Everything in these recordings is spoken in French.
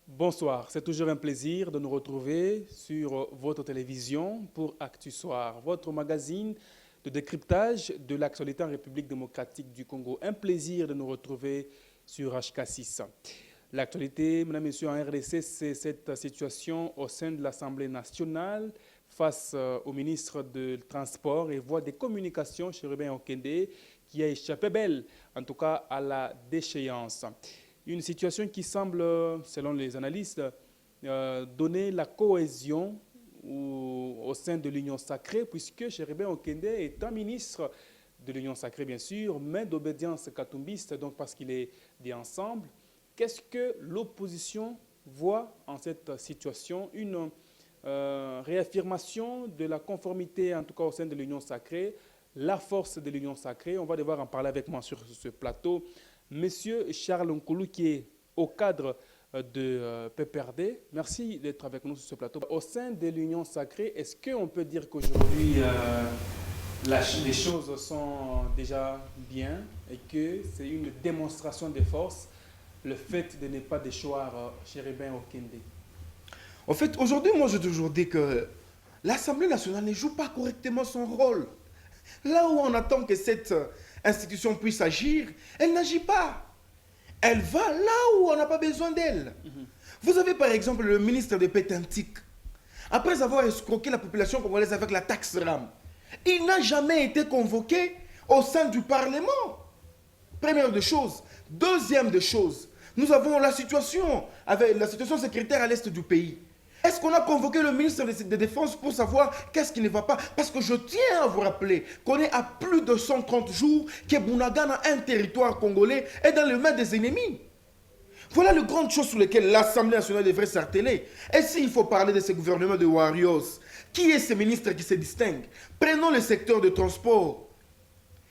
Bonsoir, c'est toujours un plaisir de nous retrouver sur votre télévision pour Actu Soir, votre magazine de décryptage de l'actualité en République démocratique du Congo. Un plaisir de nous retrouver sur HK6. L'actualité, mesdames et messieurs, en RDC, c'est cette situation au sein de l'Assemblée nationale face au ministre du Transport et voie des communications, Chérubin Okende, qui a échappé belle, en tout cas à la déchéance. Une situation qui semble, selon les analystes, donner la cohésion au sein de l'Union sacrée, puisque Chérubin Okende est un ministre de l'Union sacrée, bien sûr, mais d'obédience katumbiste, donc parce qu'il est dit ensemble. Qu'est-ce que l'opposition voit en cette situation? Une réaffirmation de la conformité, en tout cas au sein de l'Union sacrée, la force de l'Union sacrée. On va devoir en parler avec moi sur ce plateau. Monsieur Charles Nkoulou, qui est au cadre de PPRD, merci d'être avec nous sur ce plateau. Au sein de l'Union sacrée, est-ce qu'on peut dire qu'aujourd'hui, les choses sont déjà bien et que c'est une démonstration de force, le fait de ne pas déchoir Chérubin Okende? En fait, aujourd'hui, moi, je toujours dit que l'Assemblée nationale ne joue pas correctement son rôle. Là où on attend que cette institution puisse agir, elle n'agit pas. Elle va là où on n'a pas besoin d'elle. Vous avez par exemple le ministre de Pétantique. Après avoir escroqué la population congolaise avec la taxe RAM, il n'a jamais été convoqué au sein du Parlement. Première de choses. Deuxième de choses, nous avons la situation sécuritaire à l'est du pays. Est-ce qu'on a convoqué le ministre de Défense pour savoir qu'est-ce qui ne va pas? Parce que je tiens à vous rappeler qu'on est à plus de 130 jours que Bunagana, un territoire congolais, est dans les mains des ennemis. Voilà les grandes choses sur lesquelles l'Assemblée nationale devrait s'atteler. Et s'il faut parler de ce gouvernement de Warriors, qui est ce ministre qui se distingue? Prenons le secteur de transport.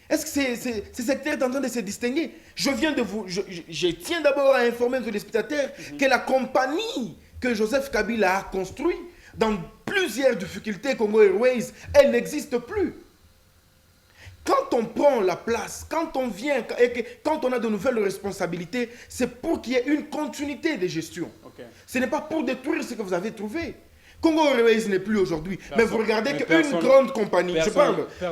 Est-ce que ce secteur est en train de se distinguer? Je tiens d'abord à informer les spectateurs que la compagnie que Joseph Kabila a construite dans plusieurs difficultés Congo Airways, elle n'existe plus. Quand on prend la place, quand on vient, quand on a de nouvelles responsabilités, c'est pour qu'il y ait une continuité de gestion. Okay. Ce n'est pas pour détruire ce que vous avez trouvé. Congo Airways n'est plus aujourd'hui. Mais vous regardez qu'une grande compagnie,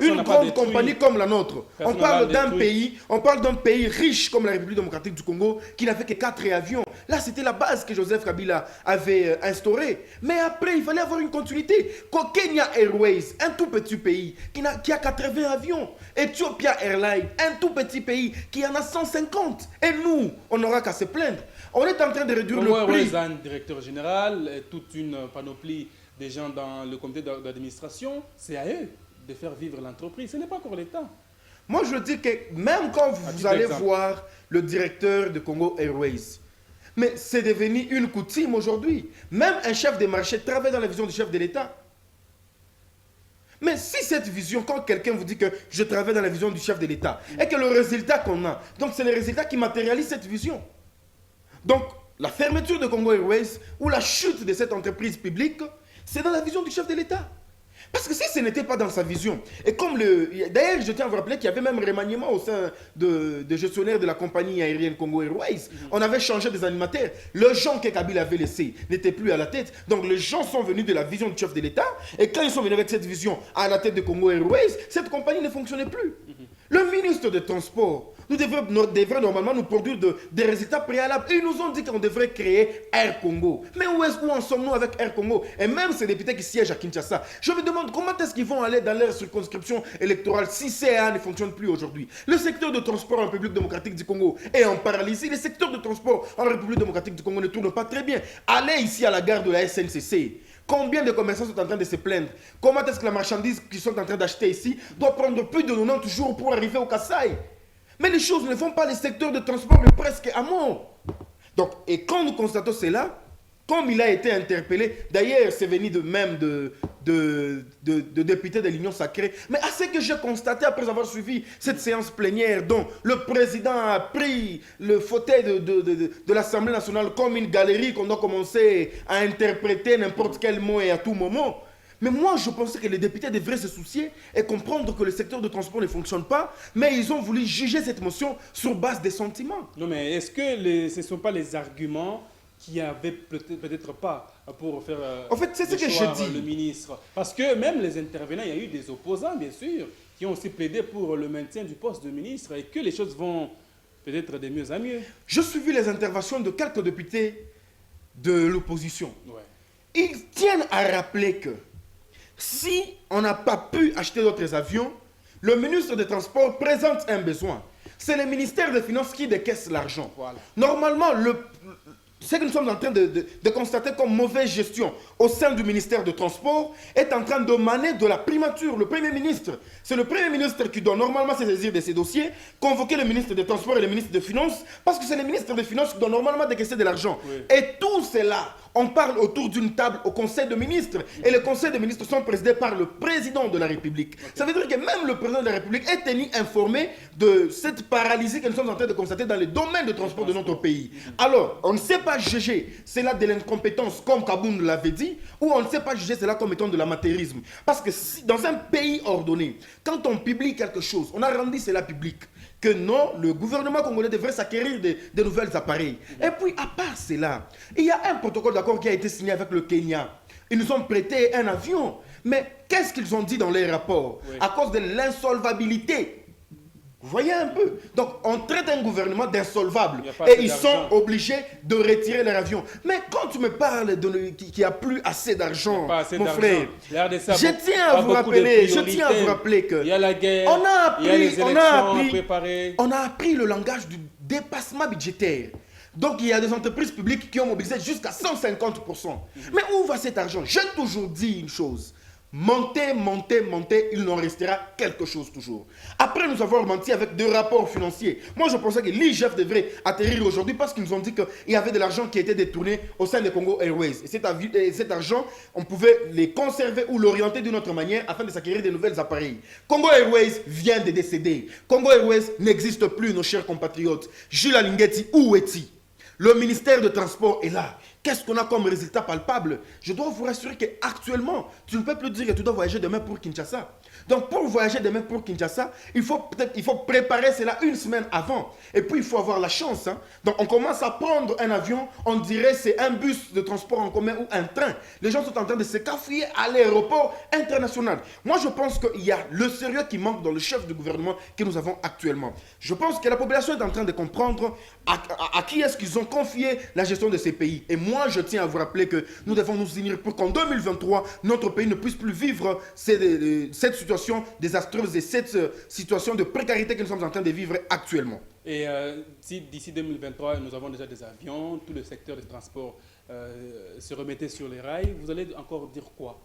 une grande compagnie comme la nôtre. On parle d'un pays riche comme la République démocratique du Congo qui n'a fait que 4 avions. Là, c'était la base que Joseph Kabila avait instaurée. Mais après, il fallait avoir une continuité. Kenya Airways, un tout petit pays qui a 80 avions. Ethiopia Airlines, un tout petit pays qui en a 150. Et nous, on n'aura qu'à se plaindre. On est en train de réduire le prix. Il y a un directeur général, toute une panoplie des gens dans le comité d'administration. C'est à eux de faire vivre l'entreprise. Ce n'est pas encore l'État. Moi, je dis que même quand vous allez voir le directeur de Congo Airways, mais c'est devenu une coutume aujourd'hui. Même un chef de marché travaille dans la vision du chef de l'État. Mais si cette vision, quand quelqu'un vous dit que je travaille dans la vision du chef de l'État, et que le résultat qu'on a, donc c'est le résultat qui matérialise cette vision. Donc, la fermeture de Congo Airways ou la chute de cette entreprise publique, c'est dans la vision du chef de l'État. Parce que si ce n'était pas dans sa vision, et comme d'ailleurs, je tiens à vous rappeler qu'il y avait même remaniement au sein des gestionnaires de la compagnie aérienne Congo Airways. On avait changé des animateurs. Le gens que Kabila avait laissé n'était plus à la tête. Donc les gens sont venus de la vision du chef de l'État. Et quand ils sont venus avec cette vision à la tête de Congo Airways, cette compagnie ne fonctionnait plus. Le ministre des Transports devrait normalement nous produire des résultats préalables. Ils nous ont dit qu'on devrait créer Air Congo. Mais où en sommes-nous avec Air Congo? Et même ces députés qui siègent à Kinshasa, je me demande comment est-ce qu'ils vont aller dans leur circonscription électorale si CA ne fonctionne plus aujourd'hui. Le secteur de transport en République démocratique du Congo est en paralysie. Le secteur de transport en République démocratique du Congo ne tourne pas très bien. Allez ici à la gare de la SNCC. Combien de commerçants sont en train de se plaindre? Comment est-ce que la marchandise qu'ils sont en train d'acheter ici doit prendre plus de 90 jours pour arriver au Kasaï? Mais les choses ne vont pas, les secteurs de transport est presque à mort. Donc, et quand nous constatons cela, comme il a été interpellé, d'ailleurs c'est venu de députés de l'Union sacrée, mais à ce que j'ai constaté après avoir suivi cette séance plénière dont le président a pris le fauteuil de l'Assemblée nationale comme une galerie qu'on doit commencer à interpréter n'importe quel mot et à tout moment. Mais moi, je pensais que les députés devraient se soucier et comprendre que le secteur de transport ne fonctionne pas, mais ils ont voulu juger cette motion sur base des sentiments. Non, mais est-ce que ce ne sont pas les arguments qu'il n'y avait peut-être pas pour faire En fait, c'est ce que je dis. le ministre. Parce que même les intervenants, il y a eu des opposants, bien sûr, qui ont aussi plaidé pour le maintien du poste de ministre et que les choses vont peut-être de mieux en mieux. Je suivis les interventions de quelques députés de l'opposition. Ouais. Ils tiennent à rappeler que si on n'a pas pu acheter d'autres avions, le ministre des Transports présente un besoin. C'est le ministère des Finances qui décaisse l'argent. Voilà. Normalement, ce que nous sommes en train de constater comme mauvaise gestion au sein du ministère des Transports est en train de maner de la primature. Le Premier ministre, c'est le Premier ministre qui doit normalement se saisir de ces dossiers, convoquer le ministre des Transports et le ministre des Finances, parce que c'est le ministre des Finances qui doit normalement décaisser de l'argent. Oui. Et tout cela, on parle autour d'une table au Conseil des ministres, et les conseils des ministres sont présidés par le président de la République. Okay. Ça veut dire que même le président de la République est tenu informé de cette paralysie que nous sommes en train de constater dans les domaines de transport de notre pays. Alors, on ne sait pas juger cela de l'incompétence, comme Kaboun l'avait dit, ou on ne sait pas juger cela comme étant de l'amateurisme. Parce que si, dans un pays ordonné, quand on publie quelque chose, on a rendu cela public, que non, le gouvernement congolais devrait s'acquérir de nouvelles appareils. Et puis, à part cela, il y a un protocole d'accord qui a été signé avec le Kenya. Ils nous ont prêté un avion. Mais qu'est-ce qu'ils ont dit dans les rapports? Oui. À cause de l'insolvabilité. Vous voyez un peu? Donc, on traite un gouvernement d'insolvable. Et ils sont obligés de retirer leur avion. Mais quand tu me parles qu'il n'y a plus assez d'argent, mon frère, je tiens à vous rappeler que... Il y a la guerre, il y a les élections à préparer. On a appris le langage du dépassement budgétaire. Donc, il y a des entreprises publiques qui ont mobilisé jusqu'à 150%. Mais où va cet argent? J'ai toujours dit une chose. Montez, montez, montez, il n'en restera quelque chose toujours. Après nous avoir menti avec 2 rapports financiers, moi je pensais que l'IGF devrait atterrir aujourd'hui parce qu'ils nous ont dit qu'il y avait de l'argent qui était détourné au sein de Congo Airways. Et cet argent, on pouvait les conserver ou l'orienter d'une autre manière afin de s'acquérir de nouveaux appareils. Congo Airways vient de décéder. Congo Airways n'existe plus, nos chers compatriotes. Jules Alingeti, où est-il? Le ministère de Transport est là. Qu'est-ce qu'on a comme résultat palpable? Je dois vous rassurer qu'actuellement, tu ne peux plus dire que tu dois voyager demain pour Kinshasa. Donc, pour voyager demain pour Kinshasa, il faut préparer cela une semaine avant. Et puis, il faut avoir la chance. Hein. Donc, on commence à prendre un avion, on dirait c'est un bus de transport en commun ou un train. Les gens sont en train de se cafouiller à l'aéroport international. Moi, je pense qu'il y a le sérieux qui manque dans le chef du gouvernement que nous avons actuellement. Je pense que la population est en train de comprendre à qui est-ce qu'ils ont confié la gestion de ces pays. Et moi, je tiens à vous rappeler que nous devons nous unir pour qu'en 2023, notre pays ne puisse plus vivre cette situation désastreuse et cette situation de précarité que nous sommes en train de vivre actuellement. Et si d'ici 2023, nous avons déjà des avions, tout le secteur des transports se remettait sur les rails, vous allez encore dire quoi?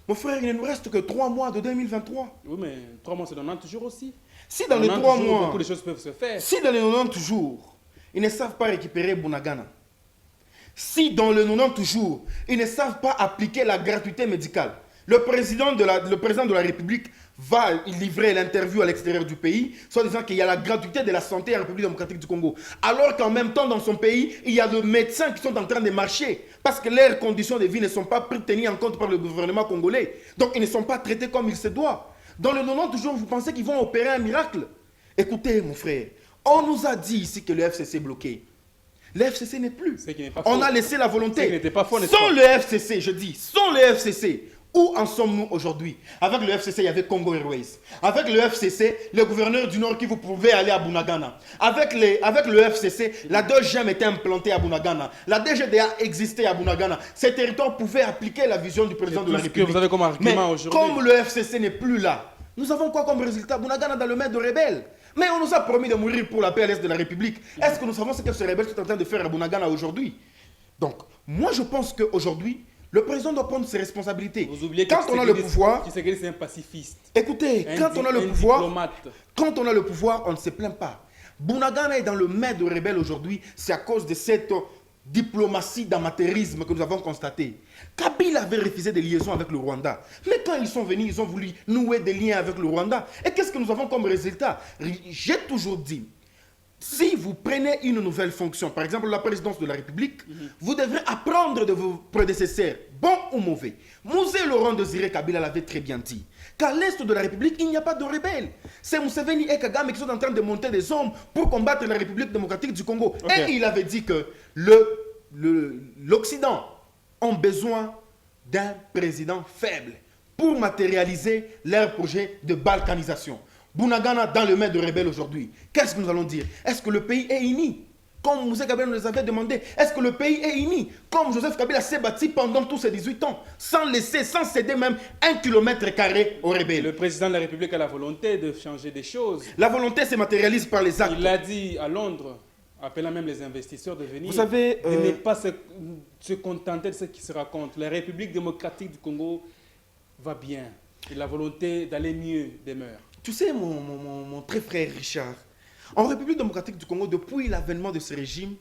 Mon frère, il ne nous reste que 3 mois de 2023. Oui, mais 3 mois, c'est dans 90 jours aussi. Si dans les 3 mois, beaucoup de choses peuvent se faire. Si dans les 90 jours, ils ne savent pas récupérer Bunagana, si dans les 90 jours, ils ne savent pas appliquer la gratuité médicale, le président de la République va livrer l'interview à l'extérieur du pays, soit disant qu'il y a la gratuité de la santé en République démocratique du Congo. Alors qu'en même temps, dans son pays, il y a des médecins qui sont en train de marcher parce que leurs conditions de vie ne sont pas tenues en compte par le gouvernement congolais. Donc, ils ne sont pas traités comme il se doit. Dans les 90 jours, vous pensez qu'ils vont opérer un miracle? Écoutez, mon frère, on nous a dit ici que le FCC est bloqué. Le FCC n'est plus. On a laissé la volonté. Sans le FCC, je dis, sans le FCC, où en sommes-nous aujourd'hui? Avec le FCC, il y avait Congo Airways. Avec le FCC, le gouverneur du Nord qui vous pouvait aller à Bunagana. Avec le FCC, la DGM était implantée à Bunagana. La DGDA existait à Bunagana. Ces territoires pouvaient appliquer la vision du président de la République. Que vous avez comme argument aujourd'hui. Comme le FCC n'est plus là, nous avons quoi comme résultat? Bunagana dans le main de rebelles. Mais on nous a promis de mourir pour la paix à l'est de la République. Est-ce que nous savons ce que ces rebelles sont en train de faire à Bunagana aujourd'hui? Donc, moi je pense qu'aujourd'hui, le président doit prendre ses responsabilités. Vous oubliez quand on a le pouvoir... Tshisekedi, c'est un pacifiste. Écoutez, quand on a le pouvoir, on ne se plaint pas. Bunagana est dans le main de rebelles aujourd'hui. C'est à cause de cette diplomatie d'amateurisme que nous avons constaté. Kabila avait refusé des liaisons avec le Rwanda. Mais quand ils sont venus, ils ont voulu nouer des liens avec le Rwanda. Et qu'est-ce que nous avons comme résultat? J'ai toujours dit, si vous prenez une nouvelle fonction, par exemple la présidence de la République, vous devrez apprendre de vos prédécesseurs, bons ou mauvais. Mosé Laurent Désiré Kabila l'avait très bien dit. Qu'à l'est de la République, il n'y a pas de rebelles. C'est Museveni et Kagame qui sont en train de monter des hommes pour combattre la République démocratique du Congo. Okay. Et il avait dit que l'Occident ont besoin d'un président faible pour matérialiser leur projet de balkanisation. Bunagana dans le main de rebelles aujourd'hui. Qu'est-ce que nous allons dire? Est-ce que le pays est uni? Comme Moussa Kabila nous les avait demandé, est-ce que le pays est uni? Comme Joseph Kabila s'est bâti pendant tous ces 18 ans, sans laisser, sans céder même 1 km² aux rebelles. Le président de la République a la volonté de changer des choses. La volonté se matérialise par les actes. Il l'a dit à Londres, appelant même les investisseurs de venir. Vous savez, de ne pas se contenter de ce qui se raconte. La République démocratique du Congo va bien. Et la volonté d'aller mieux demeure. Tu sais, mon très frère Richard, en République démocratique du Congo, depuis l'avènement de ce régime,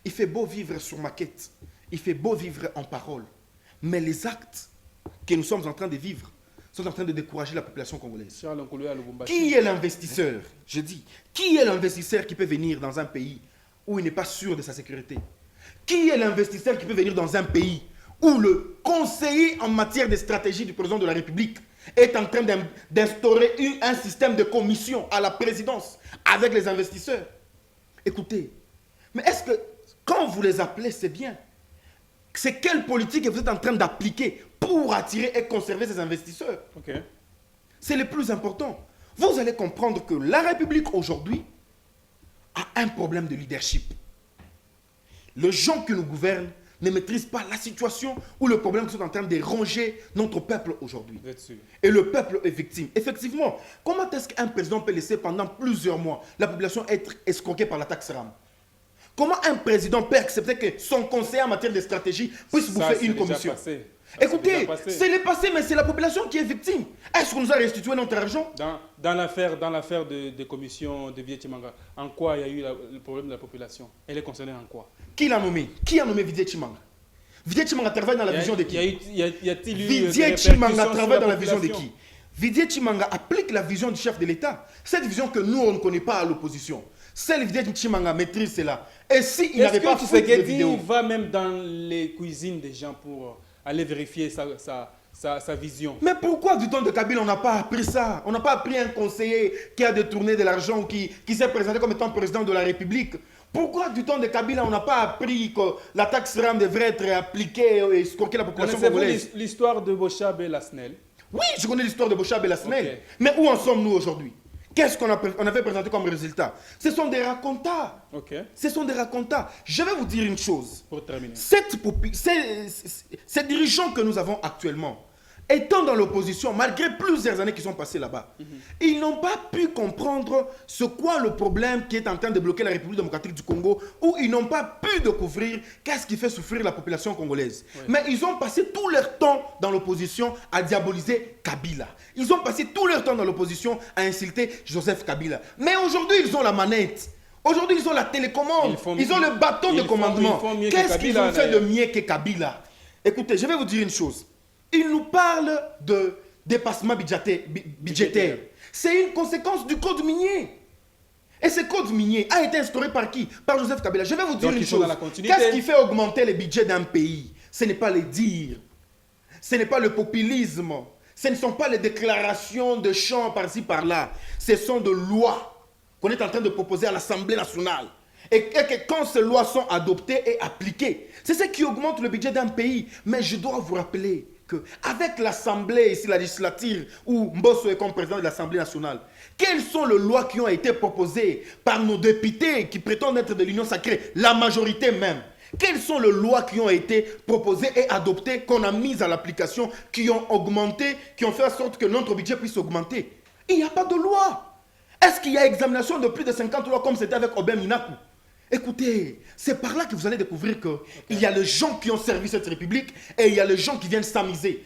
il fait beau vivre sur maquette, il fait beau vivre en parole. Mais les actes que nous sommes en train de vivre sont en train de décourager la population congolaise. Qui est l'investisseur? Je dis, qui est l'investisseur qui peut venir dans un pays où il n'est pas sûr de sa sécurité? Qui est l'investisseur qui peut venir dans un pays où le conseiller en matière de stratégie du président de la République est en train d'instaurer un système de commission à la présidence avec les investisseurs? Écoutez, mais est-ce que quand vous les appelez, c'est bien? C'est quelle politique vous êtes en train d'appliquer pour attirer et conserver ces investisseurs? C'est le plus important. Vous allez comprendre que la République aujourd'hui a un problème de leadership. Les gens qui nous gouvernent ne maîtrisent pas la situation ou le problème qui sont en train de ronger notre peuple aujourd'hui. Et le peuple est victime. Effectivement, comment est-ce qu'un président peut laisser pendant plusieurs mois la population être escroquée par la taxe RAM? Comment un président peut accepter que son conseiller en matière de stratégie puisse bouffer une commission? Écoutez, c'est le passé, mais c'est la population qui est victime. Est-ce qu'on nous a restitué notre argent? Dans l'affaire de commission de Vietchimanga, en quoi il y a eu le problème de la population? Elle est concernée en quoi? Qui l'a nommé? Qui a nommé Vietchimanga? Vietchimanga travaille dans la vision de qui? Y a-t-il eu Vietchimanga travaille dans la vision de qui? Vietchimanga applique la vision du chef de l'État. Cette vision que nous, on ne connaît pas à l'opposition. Celle Vietchimanga maîtrise cela. Et s'il n'avait pas fait de vidéo... Il va même dans les cuisines des gens pour aller vérifier sa vision. Mais pourquoi du temps de Kabila on n'a pas appris ça? On n'a pas appris un conseiller qui a détourné de l'argent ou qui s'est présenté comme étant président de la République? Pourquoi du temps de Kabila on n'a pas appris que la taxe RAM devrait être appliquée et escroquer la population congolaise? C'est l'histoire de Bochab et Lasnel. Oui, je connais l'histoire de Bochab et Lasnel. Mais où en sommes-nous aujourd'hui? Qu'est-ce qu'on avait présenté comme résultat? Ce sont des racontats. Ce sont des racontats. Je vais vous dire une chose. Pour terminer. Ces dirigeants que nous avons actuellement, étant dans l'opposition, malgré plusieurs années qui sont passées là-bas, ils n'ont pas pu comprendre ce qu'est le problème qui est en train de bloquer la République démocratique du Congo, ou ils n'ont pas pu découvrir qu'est-ce qui fait souffrir la population congolaise. Mais ils ont passé tout leur temps dans l'opposition à diaboliser Kabila. Ils ont passé tout leur temps dans l'opposition à insulter Joseph Kabila. Mais aujourd'hui, ils ont la manette. Aujourd'hui, ils ont la télécommande. Ils ont le bâton de commandement. Qu'est-ce qu'ils ont fait de mieux que Kabila? Écoutez, je vais vous dire une chose. Il nous parle de dépassement budgétaire. C'est une conséquence du code minier. Et ce code minier a été instauré par qui? Par Joseph Kabila. Je vais vous dire une chose. Qu'est-ce qui fait augmenter le budget d'un pays? Ce n'est pas les dires. Ce n'est pas le populisme. Ce ne sont pas les déclarations de chants par-ci par-là. Ce sont des lois qu'on est en train de proposer à l'Assemblée nationale. Et que quand ces lois sont adoptées et appliquées, c'est ce qui augmente le budget d'un pays. Mais je dois vous rappeler qu'avec l'Assemblée, ici la législature, où Mbosso est comme président de l'Assemblée nationale, quelles sont les lois qui ont été proposées par nos députés qui prétendent être de l'Union sacrée, la majorité même? Quelles sont les lois qui ont été proposées et adoptées, qu'on a mises à l'application, qui ont augmenté, qui ont fait en sorte que notre budget puisse augmenter? Il n'y a pas de loi. Est-ce qu'il y a examination de plus de 50 lois comme c'était avec Obem Minaku? Écoutez, c'est par là que vous allez découvrir qu'il y a les gens qui ont servi cette république et il y a les gens qui viennent s'amuser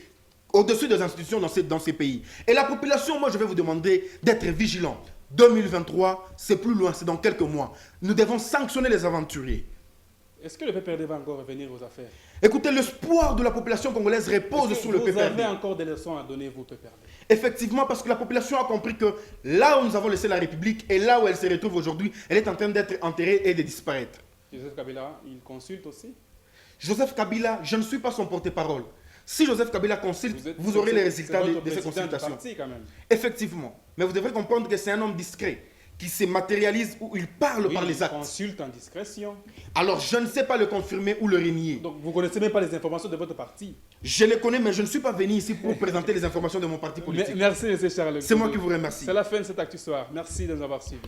au-dessus des institutions dans ces pays. Et la population, moi je vais vous demander d'être vigilant. 2023, c'est plus loin, c'est dans quelques mois. Nous devons sanctionner les aventuriers. Est-ce que le PPRD va encore revenir aux affaires? Écoutez, l'espoir de la population congolaise repose sur le PPRD. Vous avez encore des leçons à donner, vous, PPRD? Effectivement, parce que la population a compris que là où nous avons laissé la République et là où elle se retrouve aujourd'hui, elle est en train d'être enterrée et de disparaître. Joseph Kabila, il consulte aussi? Joseph Kabila, je ne suis pas son porte-parole. Si Joseph Kabila consulte, vous aurez les résultats de ces consultations. Parti, quand même. Effectivement. Mais vous devrez comprendre que c'est un homme discret qui se matérialise où il parle par les actes. Consulte en discrétion. Alors je ne sais pas le confirmer ou le renier. Donc vous ne connaissez même pas les informations de votre parti. Je les connais, mais je ne suis pas venu ici pour présenter les informations de mon parti politique. Merci, M. Charles. C'est moi qui vous remercie. C'est la fin de cet Actu Soir. Merci de nous avoir suivis.